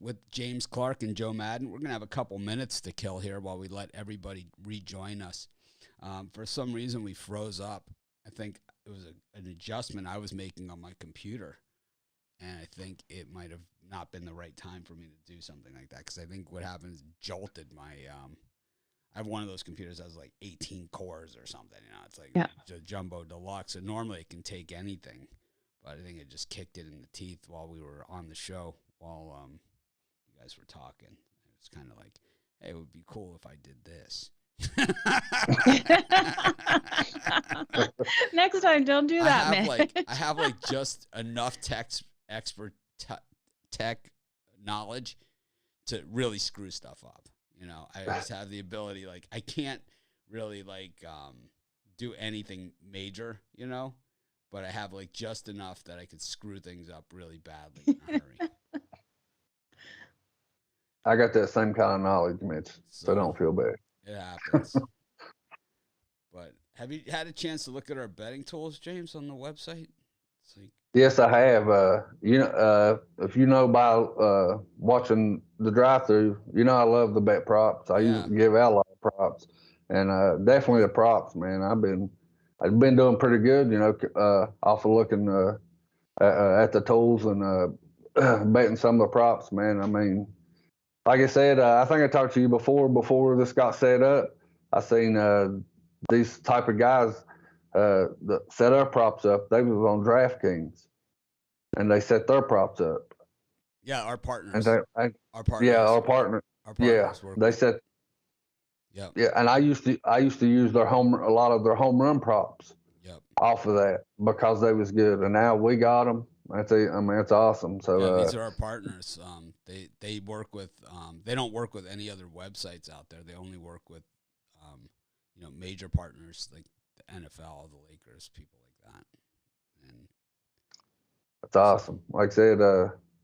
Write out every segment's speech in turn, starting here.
with James Clark and Joe Madden. We're going to have a couple minutes to kill here while we let everybody rejoin us. For some reason, we froze up. I think it was an adjustment I was making on my computer, and I think it might have not been the right time for me to do something like that, because I think what happened is jolted my I have one of those computers that has like 18 cores or something. It's like a jumbo deluxe, and normally it can take anything, but I think it just kicked it in the teeth while we were on the show, while you guys were talking. It's kind of like, hey, it would be cool if I did this. Next time, don't do that, man. I have like just enough tech knowledge to really screw stuff up. I just have the ability. Like, I can't really do anything major, but I have like just enough that I could screw things up really badly in a hurry. I got that same kind of knowledge, Mitch, so don't feel bad. It happens. But have you had a chance to look at our betting tools, James, on the website? Yes, I have. If you know by watching the drive-through, I love the bet props. I used to give out a lot of props, and definitely the props, man. I've been doing pretty good, off of looking at the tools and betting some of the props, man. I mean, like I said, I think I talked to you before this got set up. I seen these type of guys that set our props up. They was on DraftKings, and they set their props up. Yeah, our partners. And our partners. Yeah, our partner. Yeah, they set. Yep. Yeah, and I used to use a lot of their home run props. Yep. Off of that, because they was good, and now we got them. It's awesome. So these are our partners. They work with. They don't work with any other websites out there. They only work with, major partners like the NFL, the Lakers, people like that. And that's awesome. Like I said,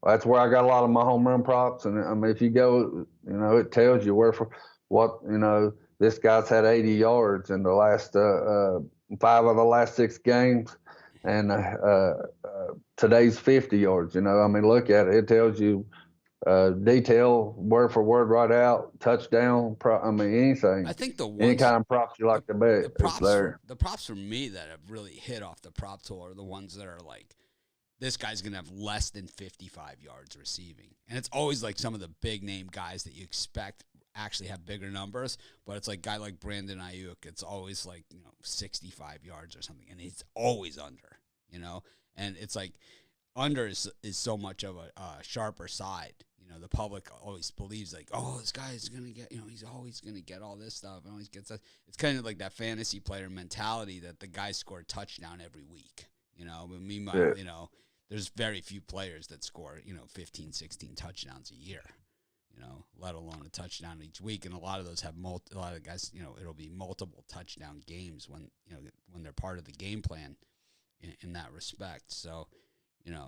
that's where I got a lot of my home run props. And I mean, if you go, it tells you this guy's had 80 yards in the last 5 of the last 6 games, and today's 50 yards. I mean, look at it. It tells you detail, word for word, right out, touchdown. Anything. I think any kind of props you like to bet, it's there. The props for me that have really hit off the prop tool are the ones that are like, this guy's going to have less than 55 yards receiving. And it's always like some of the big name guys that you expect actually have bigger numbers, but it's like a guy like Brandon Ayuk. It's always like, 65 yards or something, and it's always under, and it's like under is so much of a sharper side. The public always believes like, oh, this guy is going to get, he's always going to get all this stuff and always gets that. It's kind of like that fantasy player mentality that the guy scored a touchdown every week, but meanwhile, there's very few players that score, 15, 16 touchdowns a year, let alone a touchdown each week. And a lot of those have a lot of guys, it'll be multiple touchdown games when they're part of the game plan in that respect. So,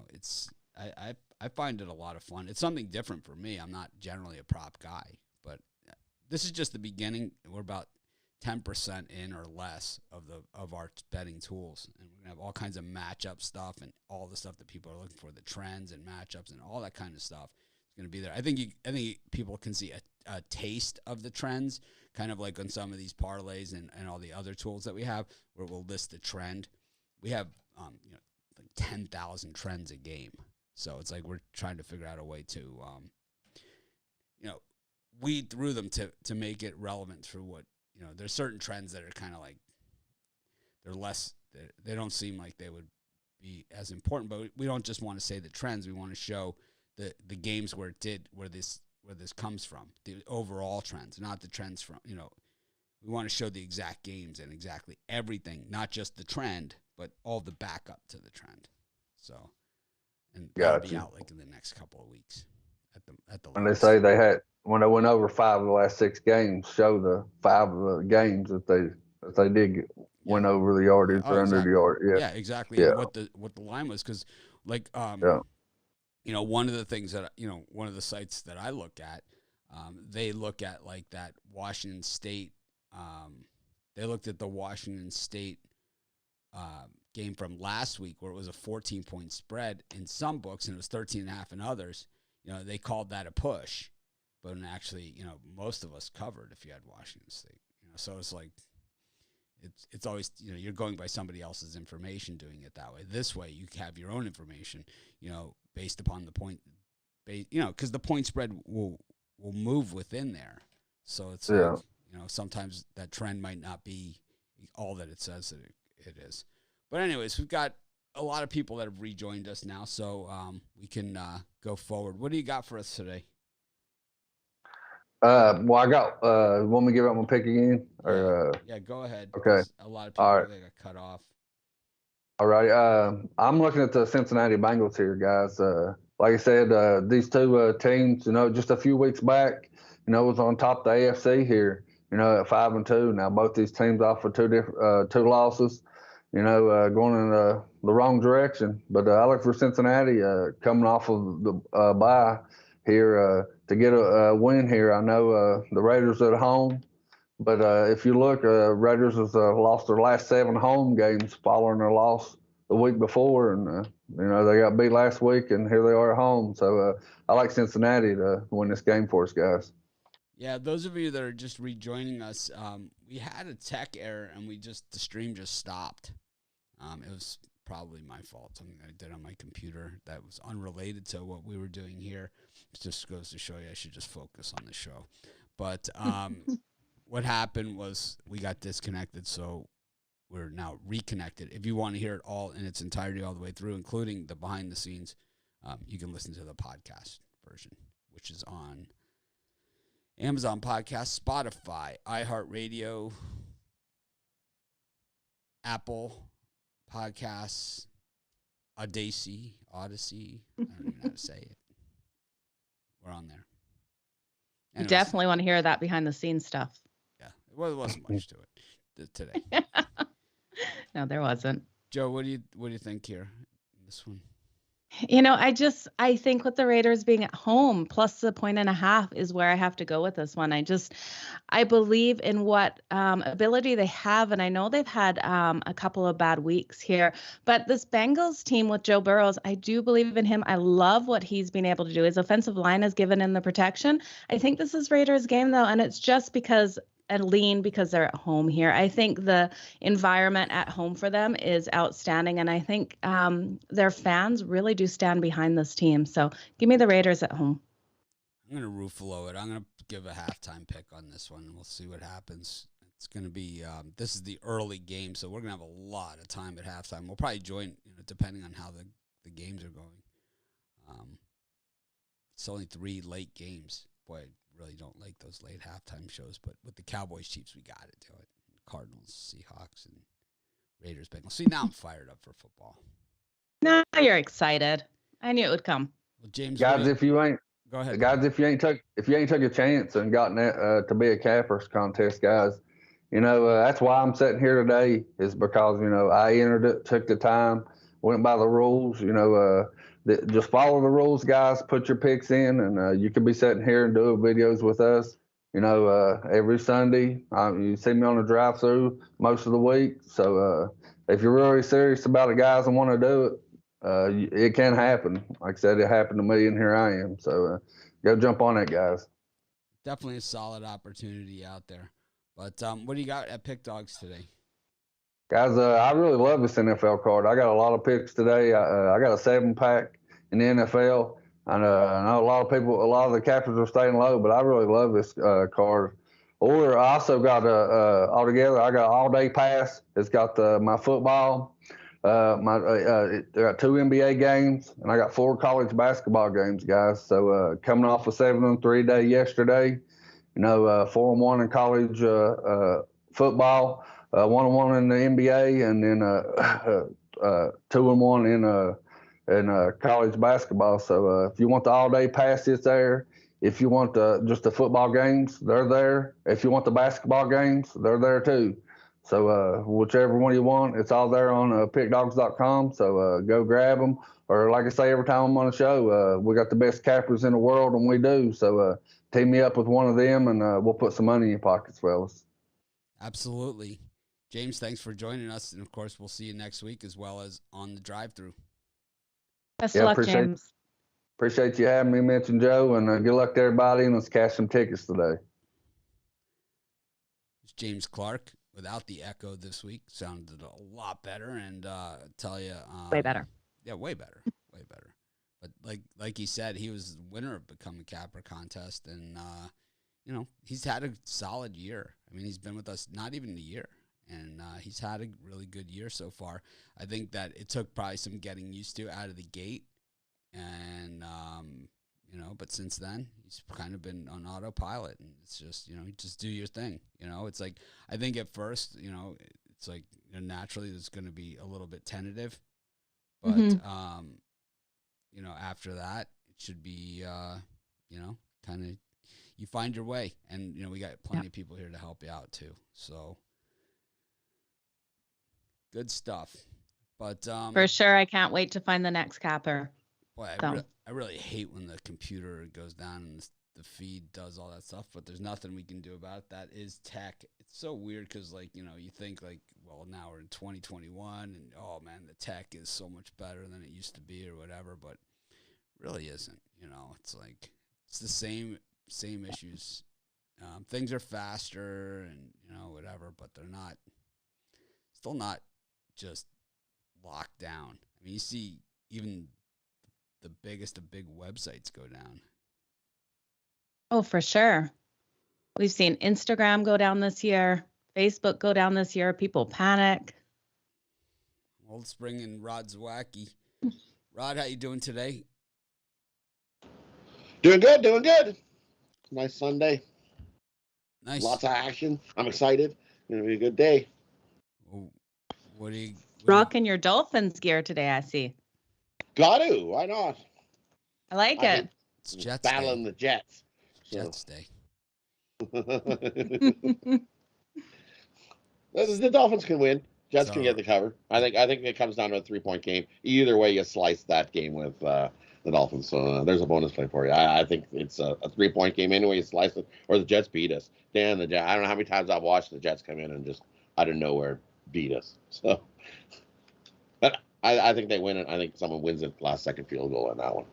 it's, I find it a lot of fun. It's something different for me. I'm not generally a prop guy, but this is just the beginning. We're about 10% in or less of our betting tools, and we're gonna have all kinds of matchup stuff and all the stuff that people are looking for, the trends and matchups and all that kind of stuff. Going to be there. I think people can see a taste of the trends, kind of like on some of these parlays and all the other tools that we have, where we'll list the trend. We have like 10,000 trends a game, so it's like we're trying to figure out a way to weed through them to make it relevant through what There's certain trends that are kind of like they're less. They don't seem like they would be as important, but we don't just want to say the trends. We want to show the games where this comes from, the overall trends, not the trends from, we want to show the exact games and exactly everything, not just the trend, but all the backup to the trend. So, and that'll be out like in the next couple of weeks at the when they say when they went over 5 of the last 6 games, show the 5 of the games that they did went over the yardage or under the yard. Yeah, exactly. Yeah. And what the line was, because like one of the things that one of the sites that I look at, they look at like that Washington State. They looked at the Washington State game from last week where it was a 14-point spread in some books and it was 13.5 in others. they called that a push, but actually, most of us covered if you had Washington State. So it's like it's always you're going by somebody else's information doing it that way. This way, you have your own information, based upon the point, because the point spread will move within there. So it's like, sometimes that trend might not be all that it says that it is. But anyways, we've got a lot of people that have rejoined us now, so we can go forward. What do you got for us today? Well, I got. Want me to give out my pick again? Or, yeah, go ahead. Okay. A lot of people they got cut off. All right. I'm looking at the Cincinnati Bengals here, guys. Like I said, these two teams, just a few weeks back, was on top of the AFC here, at 5-2. Now both these teams offer two losses, going in the wrong direction. But I look for Cincinnati coming off of the bye here to get a win here. I know the Raiders are at home. But if you look, Raiders has lost their last 7 home games following their loss the week before, and they got beat last week, and here they are at home. So I like Cincinnati to win this game for us, guys. Yeah, those of you that are just rejoining us, we had a tech error, and the stream just stopped. It was probably my fault, something I did on my computer that was unrelated to what we were doing here. It just goes to show you I should just focus on the show. But what happened was we got disconnected, so we're now reconnected. If you want to hear it all in its entirety all the way through, including the behind the scenes, you can listen to the podcast version, which is on Amazon Podcast, Spotify, iHeartRadio, Apple Podcasts, Odyssey. I don't even know how to say it. We're on there. Anyways, you definitely want to hear that behind the scenes stuff. Yeah, it wasn't much to it today. No, there wasn't. Joe, what do you think here in this one? I think with the Raiders being at home plus the 1.5 is where I have to go with this one. I believe in what ability they have, and I know they've had a couple of bad weeks here, but this Bengals team with Joe Burrow, I do believe in him. I love what he's been able to do. His offensive line has given him the protection. I think this is Raiders game though, and it's just because they're at home here. I think the environment at home for them is outstanding, and I think their fans really do stand behind this team. So give me the Raiders at home. I'm going to Ruffalo it. I'm going to give a halftime pick on this one, and we'll see what happens. It's going to be this is the early game, so we're going to have a lot of time at halftime. We'll probably join, depending on how the games are going. It's only 3 late games. Boy, I really don't like those late halftime shows, but with the Cowboys, Chiefs, we got to do it. Cardinals, Seahawks, and Raiders, Bengals. See, now I'm fired up for football. Now you're excited. I knew it would come. Well, James, guys, if you ain't go ahead. Guys, if you ain't took a chance and gotten to be a cappers contest, guys, that's why I'm sitting here today is because I entered it, took the time, went by the rules. Just follow the rules, guys. Put your picks in, and you can be sitting here and doing videos with us. Every Sunday. You see me on the drive-through most of the week. So if you're really serious about it, guys, and want to do it, it can happen. Like I said, it happened to me, and here I am. So go jump on it, guys. Definitely a solid opportunity out there. But what do you got at PickDawgz today? Guys, I really love this NFL card. I got a lot of picks today. I got a 7-pack in the NFL. I know a lot of the captains are staying low, but I really love this card. Or I also got altogether, I got all-day pass. It's got my football. I got 2 NBA games, and I got 4 college basketball games, guys. So coming off a 7-3 day yesterday, 4-1 in college football. 1-1 in the NBA, and then 2-1 in college basketball. So if you want the all-day pass, it's there. If you want just the football games, they're there. If you want the basketball games, they're there too. So whichever one you want, it's all there on PickDawgz.com. So go grab them. Or like I say every time I'm on the show, we got the best cappers in the world, and we do. So team me up with one of them, and we'll put some money in your pockets, fellas. Absolutely. James, thanks for joining us. And, of course, we'll see you next week as well as on the drive-through. Best of luck, James. Appreciate you having me, Mitch and Joe, and good luck to everybody, and let's cash some tickets today. It's James Clark without the echo this week. Sounded a lot better, and tell you, Way better. Yeah, way better, way better. But like he said, he was the winner of Become a Capper contest, and he's had a solid year. I mean, he's been with us not even a year, and he's had a really good year so far. I think that it took probably some getting used to out of the gate, and but since then he's kind of been on autopilot, and it's just just do your thing. It's like I think at first it's like naturally there's going to be a little bit tentative, but after that it should be kind of you find your way, and we got plenty of people here to help you out too. So good stuff. But for sure, I can't wait to find the next capper. Boy, I really hate when the computer goes down and the feed does all that stuff, but there's nothing we can do about it. That is tech. It's so weird because, you think, well, now we're in 2021, and, oh, man, the tech is so much better than it used to be or whatever, but really isn't. It's like it's the same issues. Things are faster and, whatever, but they're still not just locked down. I mean, you see even the biggest of big websites go down. Oh, for sure. We've seen Instagram go down this year, Facebook go down this year. People panic. Well, let's bring in Rod Zawacki. Rod, how you doing today? Doing good. Nice Sunday. Nice. Lots of action. I'm excited. Gonna be a good day. What are you rocking your Dolphins gear today? I see. Got to. Why not? I like it. It's Jets battling Day. the Jets. Jets Day. The Dolphins can win. Jets can get the cover. I think it comes down to a 3-point game. Either way, you slice that game with the Dolphins. So there's a bonus play for you. I think it's a 3-point game anyway. You slice it, or the Jets beat us. Dan, I don't know how many times I've watched the Jets come in and just out of nowhere beat us. So, but I think they win it. I think someone wins it last second field goal on that one.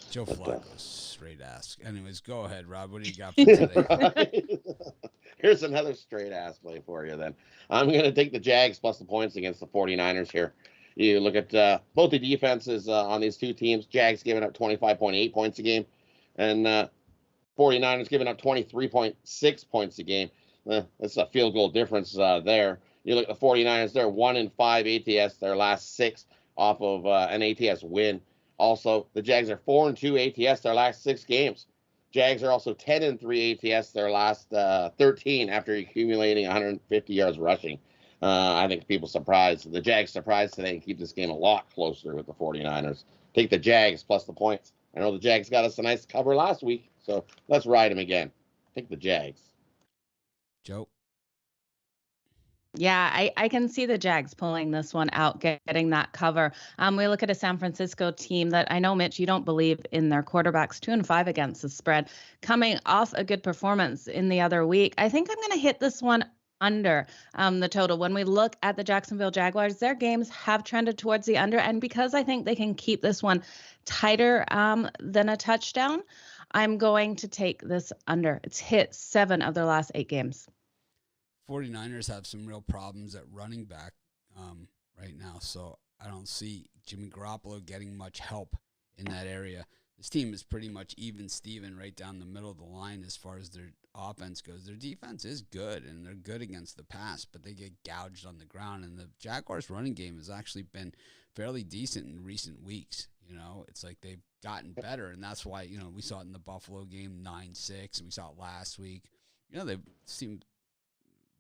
Joe Flacco's straight ass. Anyways, go ahead, Rob. What do you got for today? Right. Here's another straight ass play for you then. I'm going to take the Jags plus the points against the 49ers here. You look at both the defenses on these two teams. Jags giving up 25.8 points a game, and 49ers giving up 23.6 points a game. That's a field goal difference there. You look at the 49ers, they're 1-5 ATS, their last 6 off of an ATS win. Also, the Jags are 4-2 ATS, their last 6 games. Jags are also 10-3 ATS, their last 13 after accumulating 150 yards rushing. I think people surprised. The Jags surprised today and keep this game a lot closer with the 49ers. Take the Jags plus the points. I know the Jags got us a nice cover last week, so let's ride them again. Take the Jags. Joe? Yeah, I can see the Jags pulling this one out, getting that cover. We look at a San Francisco team that I know, Mitch, you don't believe in their quarterbacks, 2-5 against the spread, coming off a good performance in the other week. I think I'm going to hit this one under the total. When we look at the Jacksonville Jaguars, their games have trended towards the under, and because I think they can keep this one tighter than a touchdown, I'm going to take this under. It's hit 7 of their last 8 games. 49ers have some real problems at running back right now, so I don't see Jimmy Garoppolo getting much help in that area. This team is pretty much even Steven right down the middle of the line as far as their offense goes. Their defense is good, and they're good against the pass, but they get gouged on the ground, and the Jaguars' running game has actually been fairly decent in recent weeks. It's like they've gotten better, and that's why, we saw it in the Buffalo game, 9-6, and we saw it last week. They seem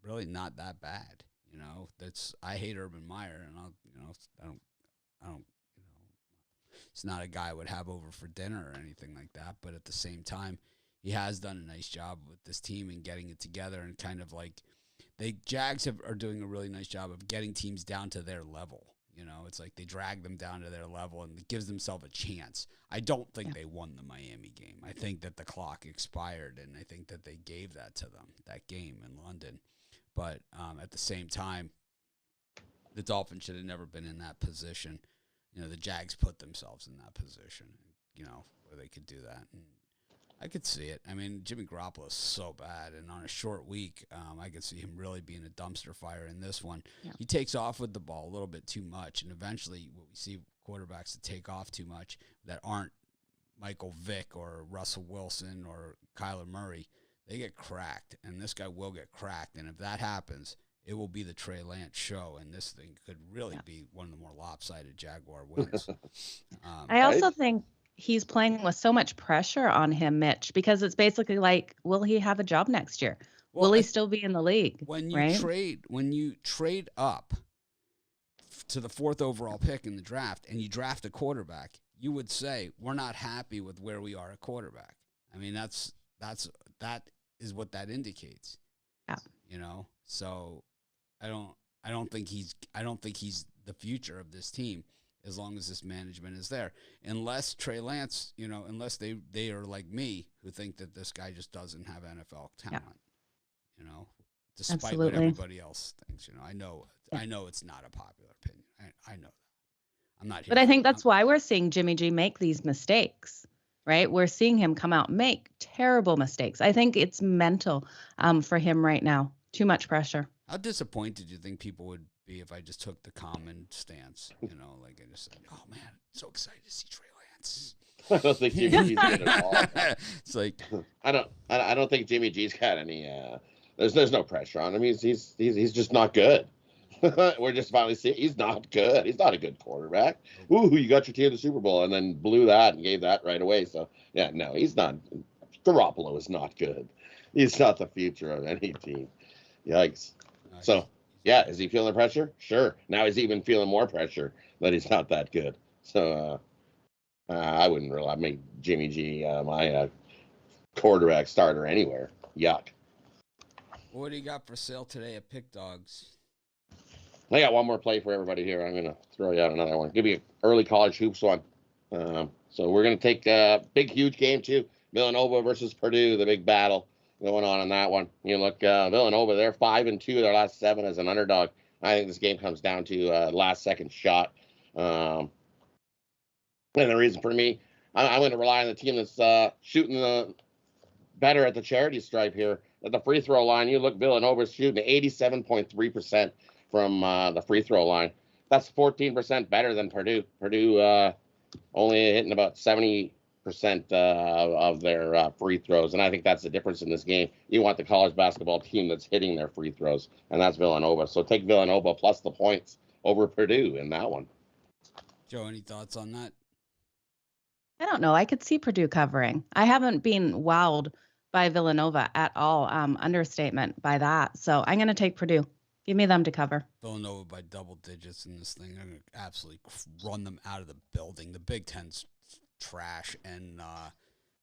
really not that bad. I hate Urban Meyer, and I don't it's not a guy I would have over for dinner or anything like that, but at the same time, he has done a nice job with this team and getting it together, and kind of like Jags are doing a really nice job of getting teams down to their level. It's like they drag them down to their level and it gives themselves a chance. I don't think they won the Miami game. I think that the clock expired, and I think that they gave that to them, that game in London. But at the same time, the Dolphins should have never been in that position. The Jags put themselves in that position. where they could do that. And I could see it. I mean, Jimmy Garoppolo is so bad, and on a short week, I could see him really being a dumpster fire in this one. Yeah. He takes off with the ball a little bit too much, and eventually what we see quarterbacks that take off too much that aren't Michael Vick or Russell Wilson or Kyler Murray, they get cracked, and this guy will get cracked. And if that happens, it will be the Trey Lance show, and this thing could really be one of the more lopsided Jaguar wins. I also think he's playing with so much pressure on him, Mitch, because it's basically like, will he have a job next year? Will he still be in the league? When you trade up to the 4th overall pick in the draft and you draft a quarterback, you would say we're not happy with where we are at quarterback. I mean, that is what that indicates. Yeah. So I don't think he's the future of this team as long as this management is there. Unless Trey Lance, unless they are like me who think that this guy just doesn't have NFL talent. Despite Absolutely. what everybody else thinks. I know it's not a popular opinion. I know that. I'm not here. But I think that's why we're seeing Jimmy G make these mistakes, right? We're seeing him come out and make terrible mistakes. I think it's mental for him right now. Too much pressure. How disappointed do you think people would be if I just took the common stance? Like I just said, oh man, so excited to see Trey Lance. I don't think Jimmy G's good at all. It's like I don't think Jimmy G's got any. There's no pressure on him. He's just not good. We're just finally seeing he's not good. He's not a good quarterback. Ooh, you got your team to the Super Bowl and then blew that and gave that right away. So yeah, no, he's not. Garoppolo is not good. He's not the future of any team. Yikes. So yeah, is he feeling the pressure? Sure. Now he's even feeling more pressure that he's not that good. So I wouldn't really make Jimmy G my quarterback starter anywhere. Yuck. What do you got for sale today at PickDawgz? I got one more play for everybody here. I'm going to throw you out another one. Give you an early college hoops one. So we're going to take a big, huge game, too. Villanova versus Purdue, the big battle going on in that one. You look, Villanova, they're 5-2 their last 7 as an underdog. I think this game comes down to last-second shot. And the reason for me, I'm going to rely on the team that's shooting the better at the charity stripe here. At the free throw line, you look, Villanova's shooting 87.3% from the free throw line. That's 14% better than Purdue. Purdue only hitting about 70% of their free throws, and I think that's the difference in this game. You want the college basketball team that's hitting their free throws, and that's Villanova. So take Villanova plus the points over Purdue in that one. Joe, any thoughts on that? I don't know. I could see Purdue covering. I haven't been wowed by Villanova at all. Understatement by that. So I'm going to take Purdue. Give me them to cover. Villanova by double digits in this thing. I'm going to absolutely run them out of the building. The Big Ten's trash, and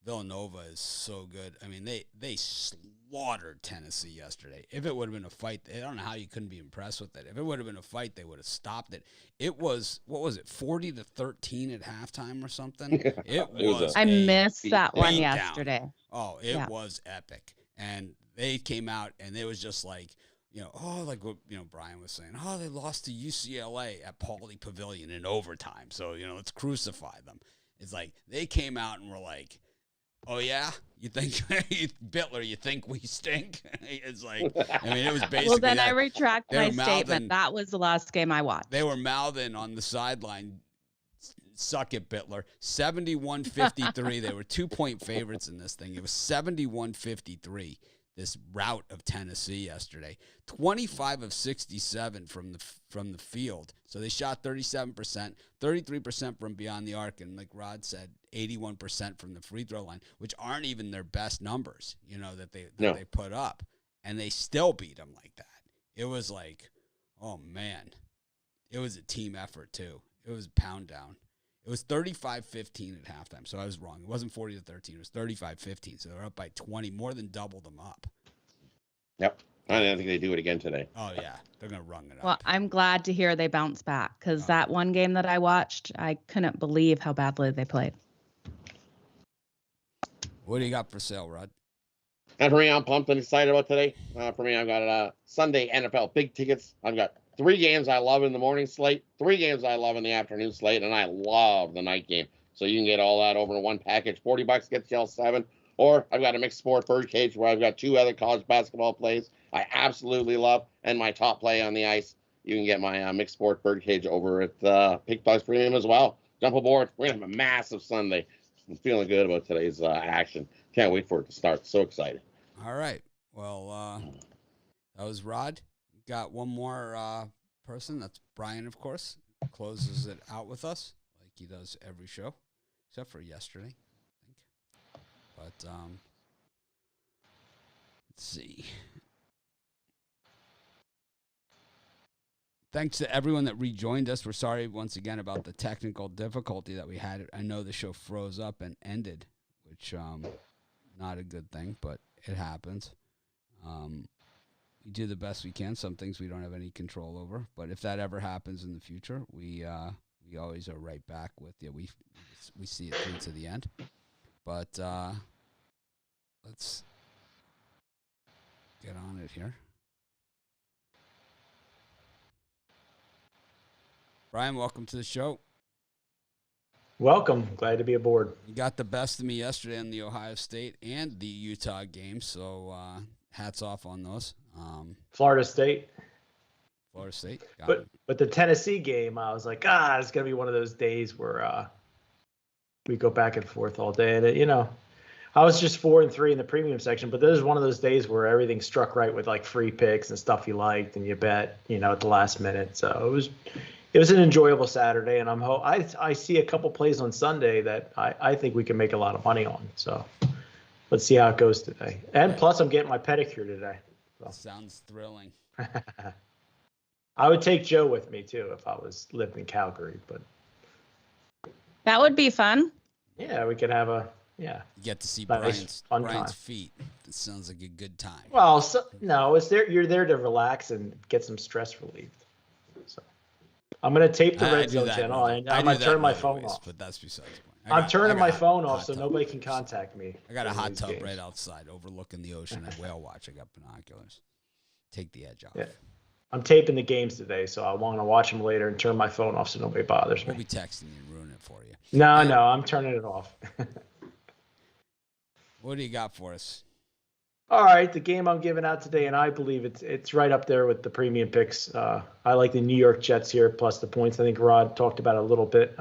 Villanova is so good. I mean, they slaughtered Tennessee yesterday. If it would have been a fight, I don't know how you couldn't be impressed with it. If it would have been a fight, they would have stopped it. It was, 40-13 at halftime or something? Yeah, It was. I missed that one yesterday. Down. Oh, it was epic. And they came out, and it was just like, like what, Brian was saying, they lost to UCLA at Pauley Pavilion in overtime. So, let's crucify them. It's like they came out and were like, oh, yeah, you think, Bittler, you think we stink? It's like, I mean, it was basically well, then that. I retract my statement. That was the last game I watched. They were mouthing on the sideline, suck it, Bittler. 71-53. They were 2-point favorites in this thing. It was 71-53. This rout of Tennessee yesterday, 25 of 67 from the field. So they shot 37%, 33% from beyond the arc, and like Rod said, 81% from the free throw line, which aren't even their best numbers, that they put up, and they still beat them like that. It was like, oh man, it was a team effort too. It was pound down. It was 35-15 at halftime, so I was wrong. It wasn't 40-13. It was 35-15, so they're up by 20, more than double them up. Yep. I don't think they do it again today. Oh, yeah. They're going to run it up. Well, I'm glad to hear they bounce back, because that one game that I watched, I couldn't believe how badly they played. What do you got for sale, Rod? And for me, I'm pumped and excited about today. For me, I've got Sunday NFL big tickets. I've got 3 games I love in the morning slate, 3 games I love in the afternoon slate, and I love the night game. So you can get all that over in one package. $40 gets you all 7. Or I've got a mixed sport birdcage where I've got 2 other college basketball plays I absolutely love, and my top play on the ice. You can get my mixed sport birdcage over at PickDawgz Premium as well. Jump aboard. We're going to have a massive Sunday. I'm feeling good about today's action. Can't wait for it to start. So excited. All right. Well, that was Rod. Got one more person. That's Brian, of course. Closes it out with us like he does every show, except for yesterday, I think. But let's see. Thanks to everyone that rejoined us. We're sorry once again about the technical difficulty that we had. I know the show froze up and ended, which not a good thing, but it happens. We do the best we can. Some things we don't have any control over, but if that ever happens in the future, we always are right back with you. We see it through to the end. But let's get on it here. Brian, welcome to the show. Welcome. Glad to be aboard. You got the best of me yesterday in the Ohio State and the Utah game, so hats off on those. Florida State. Florida State. But the Tennessee game, I was like, it's going to be one of those days where we go back and forth all day. And, I was just 4-3 in the premium section, but this is one of those days where everything struck right with like free picks and stuff you liked and you bet, at the last minute. So it was an enjoyable Saturday, and I see a couple plays on Sunday that I think we can make a lot of money on. So let's see how it goes today. And plus, I'm getting my pedicure today. So. Sounds thrilling. I would take Joe with me too if I lived in Calgary, but that would be fun. Yeah, we could have you get to see nice, Brian's feet. It sounds like a good time. Well, no, you're there to relax and get some stress relieved. So I'm gonna tape the Red Zone channel, and I'm gonna turn my phone off. But that's besides the point. I'm turning my phone off so nobody can contact me. I got a hot tub right outside overlooking the ocean and whale watch. I got binoculars. Take the edge off. Yeah. I'm taping the games today, so I want to watch them later and turn my phone off so nobody bothers me. We'll be texting you and ruin it for you. No, I'm turning it off. What do you got for us? All right, the game I'm giving out today, and I believe it's right up there with the premium picks. I like the New York Jets here, plus the points. I think Rod talked about it a little bit.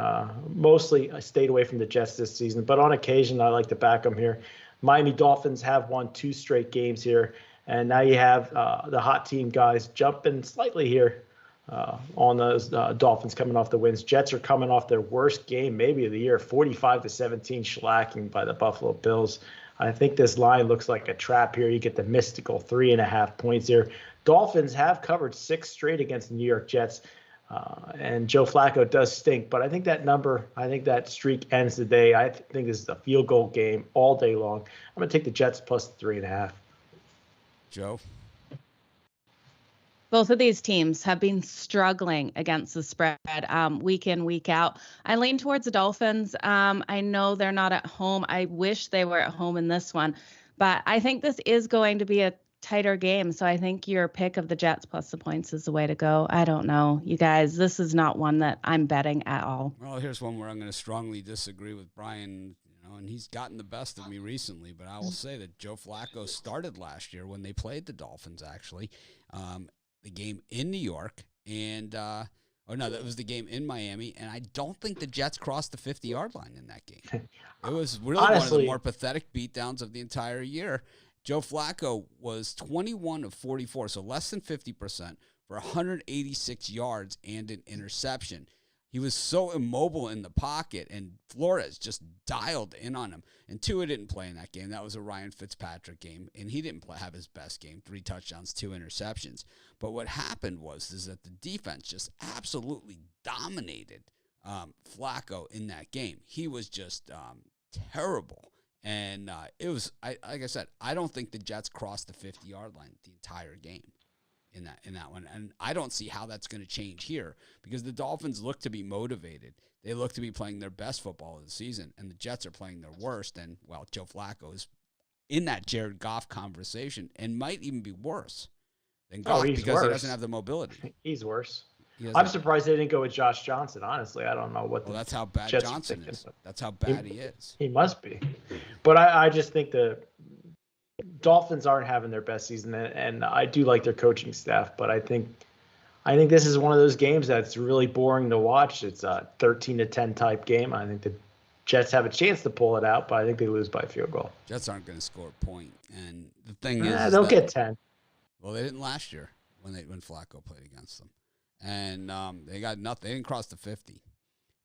Mostly, I stayed away from the Jets this season, but on occasion, I like to back them here. Miami Dolphins have won 2 straight games here, and now you have the hot team guys jumping slightly here on those Dolphins coming off the wins. Jets are coming off their worst game maybe of the year, 45-17 shellacking by the Buffalo Bills. I think this line looks like a trap here. You get the mystical 3.5 points here. Dolphins have covered 6 straight against the New York Jets, and Joe Flacco does stink. But I think that streak ends today. I think this is a field goal game all day long. I'm going to take the Jets plus 3.5. Joe? Both of these teams have been struggling against the spread week in, week out. I lean towards the Dolphins. I know they're not at home. I wish they were at home in this one. But I think this is going to be a tighter game. So I think your pick of the Jets plus the points is the way to go. I don't know. You guys, this is not one that I'm betting at all. Well, here's one where I'm going to strongly disagree with Brian. And he's gotten the best of me recently. But I will say that Joe Flacco started last year when they played the Dolphins, actually. The game in New York, and that was the game in Miami, and I don't think the Jets crossed the 50-yard line in that game. It was really honestly one of the more pathetic beatdowns of the entire year. Joe Flacco was 21 of 44, so less than 50%, for 186 yards and an interception. He was so immobile in the pocket, and Flores just dialed in on him. And Tua didn't play in that game. That was a Ryan Fitzpatrick game, and he didn't have his best game. 3 touchdowns, 2 interceptions. But what happened was that the defense just absolutely dominated Flacco in that game. He was just terrible. And it was, like I said, I don't think the Jets crossed the 50-yard line the entire game in that one. And I don't see how that's going to change here because the Dolphins look to be motivated. They look to be playing their best football of the season, and the Jets are playing their worst. And, well, Joe Flacco is in that Jared Goff conversation and might even be worse than Goff because he doesn't have the mobility. He's worse. I'm surprised they didn't go with Josh Johnson. Honestly, I don't know what. Well, that's how bad Jets Johnson is. That's how bad he is. He must be. But I just think the Dolphins aren't having their best season, and I do like their coaching staff, but I think this is one of those games that's really boring to watch. It's a 13-10 type game. I think the Jets have a chance to pull it out, but I think they lose by a field goal. Jets aren't going to score a point, and the thing is they'll get 10. Well, they didn't last year when Flacco played against them, and they got nothing. They didn't cross the 50,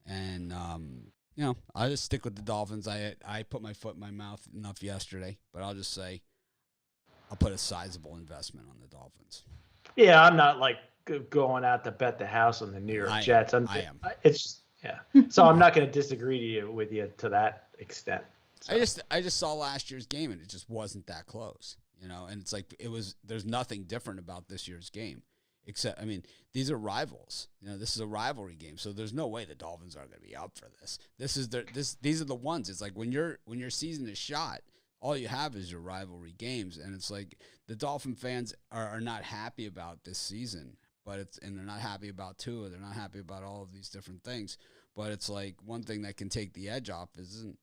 and I just stick with the Dolphins. I put my foot in my mouth enough yesterday, but I'll just say I'll put a sizable investment on the Dolphins. Yeah, I'm not like going out to bet the house on the New York Jets. I am. It's so I'm not going to disagree with you to that extent. So. I just saw last year's game and it just wasn't that close, and it's like there's nothing different about this year's game except, these are rivals, this is a rivalry game. So there's no way the Dolphins aren't going to be up for this. These are the ones. It's like when your season is shot, all you have is your rivalry games. And it's like the Dolphin fans are not happy about this season, and they're not happy about Tua. They're not happy about all of these different things. But it's like one thing that can take the edge off isn't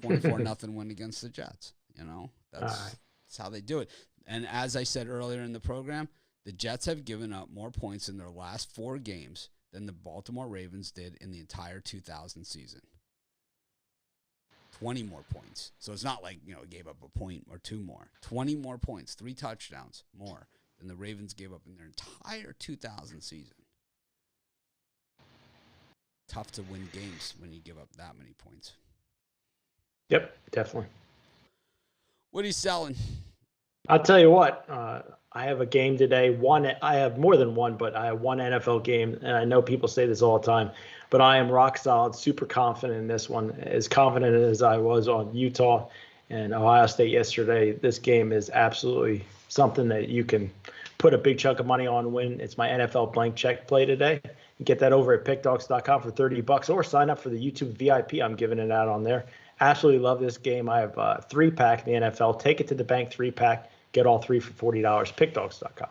24-0 win against the Jets. That's how they do it. And as I said earlier in the program, the Jets have given up more points in their last 4 games than the Baltimore Ravens did in the entire 2000 season. 20 more points. So it's not like, gave up a point or 2 more. 20 more points, 3 touchdowns more than the Ravens gave up in their entire 2000 season. Tough to win games when you give up that many points. Yep, definitely. What are you selling? I'll tell you what. I have a game today. I have more than one, but I have one NFL game, and I know people say this all the time, but I am rock solid, super confident in this one, as confident as I was on Utah and Ohio State yesterday. This game is absolutely something that you can put a big chunk of money on win. It's my NFL blank check play today. You get that over at PickDawgz.com for $30, or sign up for the YouTube VIP. I'm giving it out on there. Absolutely love this game. I have a 3-pack in the NFL. Take it to the bank 3-pack. Get all 3 for $40. PickDawgz.com.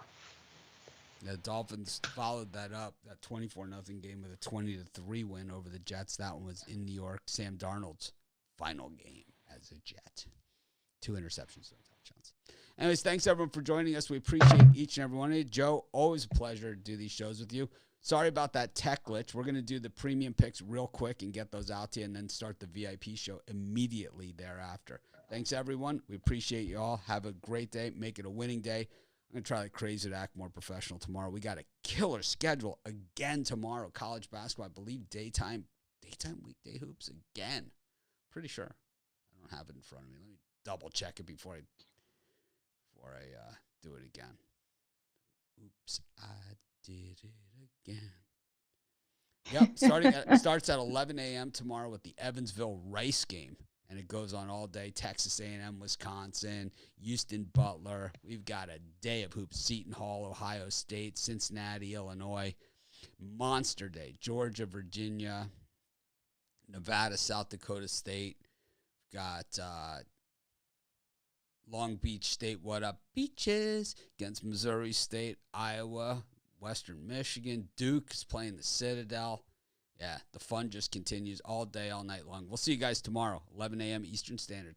The Dolphins followed that up, that 24-0 game with a 20-3 win over the Jets. That one was in New York. Sam Darnold's final game as a Jet. 2 interceptions, no touchdowns. Anyways, thanks everyone for joining us. We appreciate each and every one of you. Joe, always a pleasure to do these shows with you. Sorry about that tech glitch. We're going to do the premium picks real quick and get those out to you and then start the VIP show immediately thereafter. Thanks, everyone. We appreciate you all. Have a great day. Make it a winning day. I'm going to try like crazy to act more professional tomorrow. We got a killer schedule again tomorrow. College basketball, I believe daytime weekday hoops again. Pretty sure. I don't have it in front of me. Let me double check it before I do it again. Oops, I did it again. Yep, starts at 11 a.m. tomorrow with the Evansville Rice game, and it goes on all day. Texas A&M, Wisconsin, Houston, Butler. We've got a day of hoops. Seton Hall, Ohio State, Cincinnati, Illinois. Monster day. Georgia, Virginia, Nevada, South Dakota State. We've got Long Beach State, what up, Beaches, against Missouri State, Iowa, Western Michigan. Duke is playing the Citadel. Yeah, the fun just continues all day, all night long. We'll see you guys tomorrow, 11 a.m. Eastern Standard